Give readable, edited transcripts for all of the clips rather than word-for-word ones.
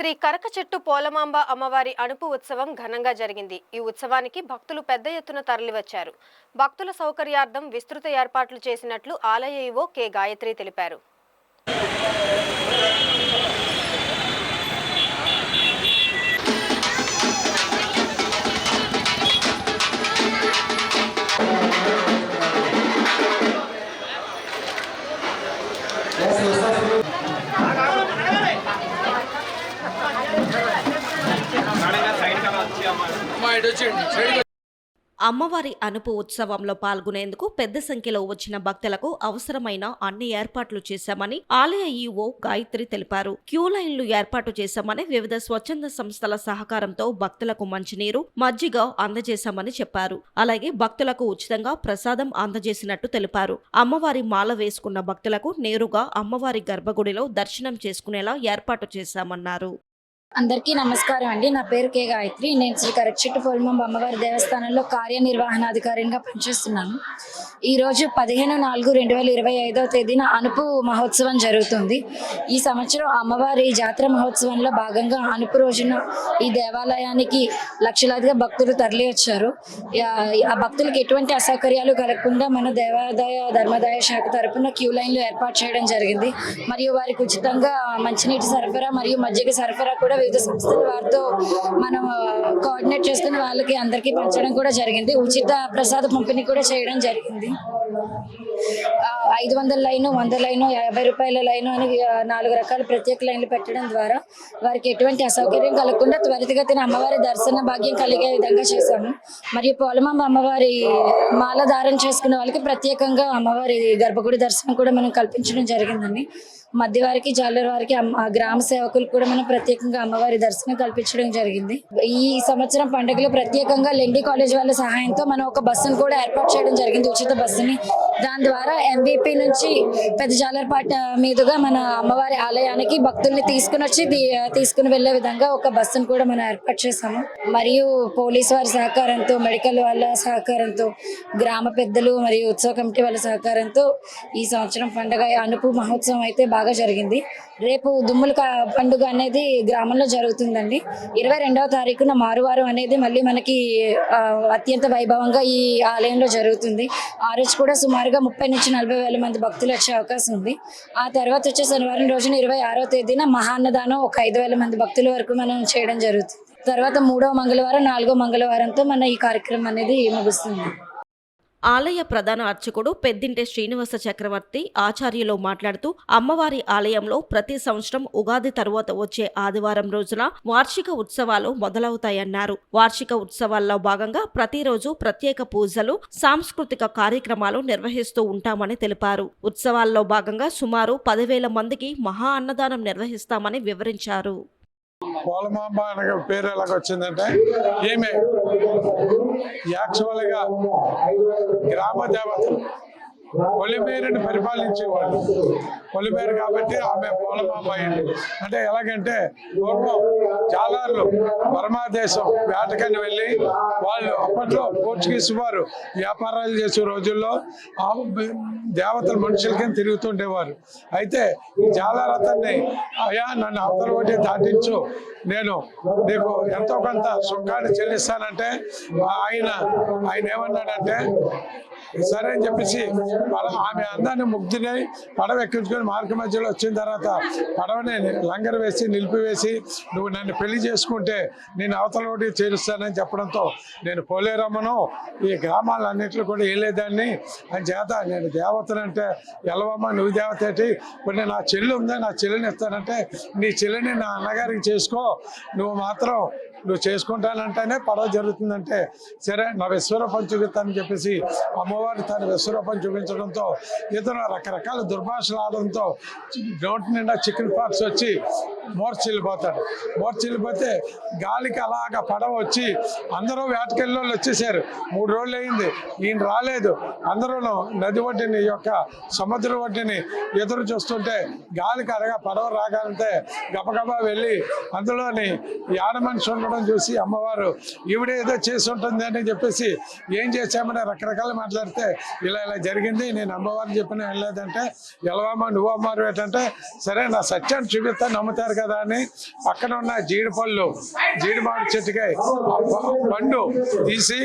శ్రీ కరకచెట్టు పోలమాంబ అమ్మవారి అణుపు ఉత్సవం ఘనంగా జరిగింది. ఈ ఉత్సవానికి భక్తులు పెద్ద ఎత్తున తరలివచ్చారు. భక్తుల సౌకర్యార్థం విస్తృత ఏర్పాట్లు చేసినట్లు ఆలయ ఈవో కె గాయత్రి తెలిపారు. అమ్మవారి అణుపు ఉత్సవంలో పాల్గొనేందుకు పెద్ద సంఖ్యలో వచ్చిన భక్తులకు అవసరమైన అన్ని ఏర్పాట్లు చేశామని ఆలయ ఈవో గాయత్రి తెలిపారు. క్యూ లైన్లు ఏర్పాటు చేశామని, వివిధ స్వచ్ఛంద సంస్థల సహకారంతో భక్తులకు మంచినీరు, మజ్జిగ అందజేశామని చెప్పారు. అలాగే భక్తులకు ఉచితంగా ప్రసాదం అందజేసినట్టు తెలిపారు. అమ్మవారి మాల వేసుకున్న భక్తులకు నేరుగా అమ్మవారి గర్భగుడిలో దర్శనం చేసుకునేలా ఏర్పాటు చేశామన్నారు. అందరికీ నమస్కారం అండి. నా పేరు కె గాయత్రి. నేను శ్రీ కరకచెట్టు పోలమాంబ అమ్మవారి దేవస్థానంలో కార్యనిర్వహణాధికారిగా పనిచేస్తున్నాను. ఈరోజు 15/4/2025 తేదీన అణుపు మహోత్సవం జరుగుతుంది. ఈ సంవత్సరం అమ్మవారి జాతర మహోత్సవంలో భాగంగా అణుపు రోజున ఈ దేవాలయానికి లక్షలాదిగా భక్తులు తరలి వచ్చారు. ఆ భక్తులకు ఎటువంటి అసౌకర్యాలు కలగకుండా మన దేవాదాయ ధర్మాదాయ శాఖ తరపున క్యూ లైన్లు ఏర్పాటు చేయడం జరిగింది. మరియు వారికి ఉచితంగా మంచినీటి సరఫరా మరియు మజ్జిగ సరఫరా కూడా వివిధ సంస్థల వారితో మనం కోఆర్డినేట్ చేసుకుని వాళ్ళకి అందరికీ పంచడం కూడా జరిగింది. ఉచిత ప్రసాద పంపిణీ కూడా చేయడం జరిగింది. 500 లైను, 100 లైను, 50 రూపాయల లైను అని 4 రకాల ప్రత్యేక లైన్లు పెట్టడం ద్వారా వారికి ఎటువంటి అసౌకర్యం కలగకుండా త్వరితగతిన అమ్మవారి దర్శన భాగ్యం కలిగే విధంగా చేశాము. మరియు పోలమాంబ అమ్మవారి మాల ధారణ చేసుకునే వాళ్ళకి ప్రత్యేకంగా అమ్మవారి గర్భగుడి దర్శనం కూడా మనం కల్పించడం జరిగిందండి. మధ్యవారికి, జాలర్ వారికి, గ్రామ సేవకులు కూడా మనం ప్రత్యేకంగా అమ్మవారి దర్శనం కల్పించడం జరిగింది. ఈ సంవత్సరం పండుగలో ప్రత్యేకంగా లెండి కాలేజ్ వాళ్ళ సహాయంతో మనం ఒక బస్సును కూడా ఏర్పాటు చేయడం జరిగింది, ఉచిత బస్సుని. దాని ద్వారా MVP నుంచి పెద్ద జాలర్పాట మీదుగా మన అమ్మవారి ఆలయానికి భక్తుల్ని తీసుకుని వెళ్లే విధంగా ఒక బస్సును కూడా మనం ఏర్పాటు చేశాము. మరియు పోలీసు వారి సహకారంతో, మెడికల్ వాళ్ళ సహకారంతో, గ్రామ పెద్దలు మరియు ఉత్సవ కమిటీ వాళ్ళ సహకారంతో ఈ సంవత్సరం పండుగ అణుపు మహోత్సవం అయితే బాగా జరిగింది. రేపు దుమ్ముల పండుగ అనేది గ్రామంలో జరుగుతుందండి. 22వ తారీఖున మారువారం అనేది మళ్ళీ మనకి అత్యంత వైభవంగా ఈ ఆలయంలో జరుగుతుంది. ఆ రోజు కూడా సుమారుగా 30 నుంచి 40 వేల మంది భక్తులు వచ్చే అవకాశం ఉంది. ఆ తర్వాత వచ్చే శనివారం రోజున 26వ తేదీన మహాన్నదానం ఒక 5,000 మంది భక్తుల వరకు మనం చేయడం జరుగుతుంది. తర్వాత 3వ మంగళవారం, 4వ మంగళవారంతో మన ఈ కార్యక్రమం అనేది ముగుస్తుంది. ఆలయ ప్రధాన అర్చకుడు పెద్దింటి శ్రీనివాస చక్రవర్తి ఆచార్యులు మాట్లాడుతూ, అమ్మవారి ఆలయంలో ప్రతి సంవత్సరం ఉగాది తరువాత వచ్చే ఆదివారం రోజున వార్షిక ఉత్సవాలు మొదలవుతాయన్నారు. వార్షిక ఉత్సవాల్లో భాగంగా ప్రతిరోజు ప్రత్యేక పూజలు, సాంస్కృతిక కార్యక్రమాలు నిర్వహిస్తూ ఉంటామని తెలిపారు. ఉత్సవాల్లో భాగంగా సుమారు 10,000 మందికి మహా అన్నదానం నిర్వహిస్తామని వివరించారు. పోలమాంబ అనే పేరు ఎలాగొచ్చిందంటే, ఈమె యాక్చువల్గా గ్రామ దేవతలు పొలిమేరుని పరిపాలించేవాళ్ళు. పొలిమేరు కాబట్టి ఆమె పోలమాంబ అయింది. అంటే ఎలాగంటే, పూర్వం జాలర్లు బర్మాదేశం వేటకని వెళ్ళి వాళ్ళు అప్పట్లో పోర్చుగీస్ వారు వ్యాపారాలు చేసే రోజుల్లో దేవతల మనుషులకి తిరుగుతుండేవారు. అయితే ఈ జాలర్ అతన్ని, అయ్యా నన్ను అవతల ఒకటి దాటించు, నేను నీకు ఎంతో కొంత సుఖాన్ని చెల్లిస్తానంటే ఆయన ఏమన్నాడంటే సరే అని చెప్పేసి ఆమె అందాన్ని ముగ్ధులై పడవ ఎక్కించుకొని మార్గ మధ్యలో వచ్చిన తర్వాత పడవని లంగర్ వేసి నిలిపివేసి, నువ్వు నన్ను పెళ్లి చేసుకుంటే నేను అవతల ఒకటి చేరుస్తానని చెప్పడంతో, నేను పోలేరమ్మను ఈ గ్రామాలన్నింటిలో కూడా వెళ్ళేదాన్ని అని చేత, నేను దేవతనంటే ఎలవమ్మ నువ్వు దేవత ఏంటి, ఇప్పుడు నా చెల్లి ఉందా, నా చెల్లిని ఇస్తానంటే, నీ చెల్లిని నా అన్నగారికి చేసుకో, నువ్వు చేసుకుంటానంటేనే పడవ జరుగుతుందంటే, సరే నా విశ్వరూపం చూపిస్తానని చెప్పేసి అమ్మవారు తన విశ్వరూపం చూపించడంతో ఇతను రకరకాల దుర్భాషలు ఆడడంతో నోటి నిండా చికెన్ పాక్స్ వచ్చి మోర్చిల్లిపోతే గాలికి అలాగా పడవ వచ్చి అందరూ వేటకెళ్ళి వాళ్ళు వచ్చేసారు. 3 రోజులు అయింది, ఈయన రాలేదు. అందరూ నది ఒడ్డుని సముద్ర ఒడ్డుని ఎదురు చూస్తుంటే గాలికి అలాగా పడవ రాగాలంటే గబగబా వెళ్ళి అందులోని ఆడ మనిషి రావడం చూసి అమ్మవారు ఈవిడే ఏదో చేసి ఉంటుంది అని చెప్పేసి ఏం చేశామని రకరకాలు మాట్లాడితే ఇలా జరిగింది, నేను అమ్మవారిని చెప్పిన వెళ్ళలేదంటే ఎలవమ్మ నువ్వు అమ్మవారు ఏంటంటే సరే నా సత్యాన్ని చూపిస్తా నమ్ముతారు కదా అని పక్కన ఉన్న జీడిమాడి చెట్టుకాయ పండు తీసి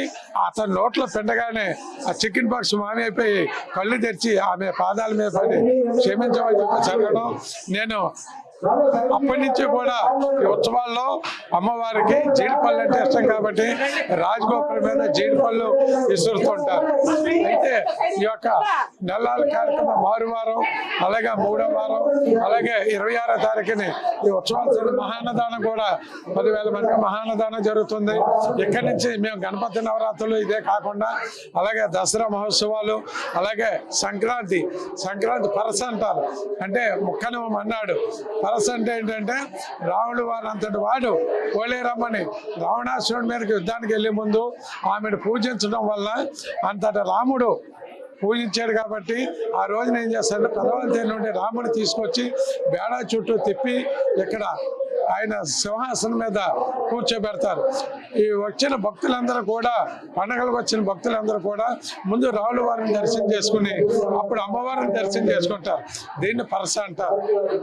అతని నోట్లో పిండగానే ఆ చికెన్ బాక్స్ మామి అయిపోయి కళ్ళు తెరిచి ఆమె పాదాల మీద పడి క్షమించమని చెప్పి చదవడం. నేను అప్పటి నుంచి కూడా ఈ ఉత్సవాల్లో అమ్మవారికి జీడిపళ్ళు అంటే ఇష్టం కాబట్టి రాజగోపురం మీద జీడిపళ్ళు విసురుతుంటారు. అయితే ఈ యొక్క నెలల కార్యక్రమం మారువారం, అలాగే 3వ వారం, అలాగే 26వ తారీఖుని ఈ ఉత్సవాలు మహాన్నదానం కూడా 10,000 మందికి మహాన్నదానం జరుగుతుంది. ఇక్కడి నుంచి మేము గణపతి నవరాత్రులు ఇదే కాకుండా అలాగే దసరా మహోత్సవాలు, అలాగే సంక్రాంతి పరస అంటారు, అంటే ముక్కను అన్నాడు. పరస అంటే ఏంటంటే రావణుడు వారంతటి వాడు కోలేరమ్మని రావణాసురుడి మీదకి యుద్ధానికి వెళ్ళే ముందు ఆమెను పూజించడం వల్ల అంతటి రాముడు పూజించాడు కాబట్టి ఆ రోజున ఏం చేస్తాడు, పదవంతేరు నుండి రాముని తీసుకొచ్చి బేడా చుట్టూ తిప్పి ఇక్కడ ఆయన సింహాసనం మీద కూర్చోబెడతారు. ఈ వచ్చిన భక్తులందరూ కూడా, పండగలకు వచ్చిన భక్తులందరూ కూడా ముందు రావుల వారిని దర్శనం చేసుకుని అప్పుడు అమ్మవారిని దర్శనం చేసుకుంటారు. దీన్ని పరస అంటారు.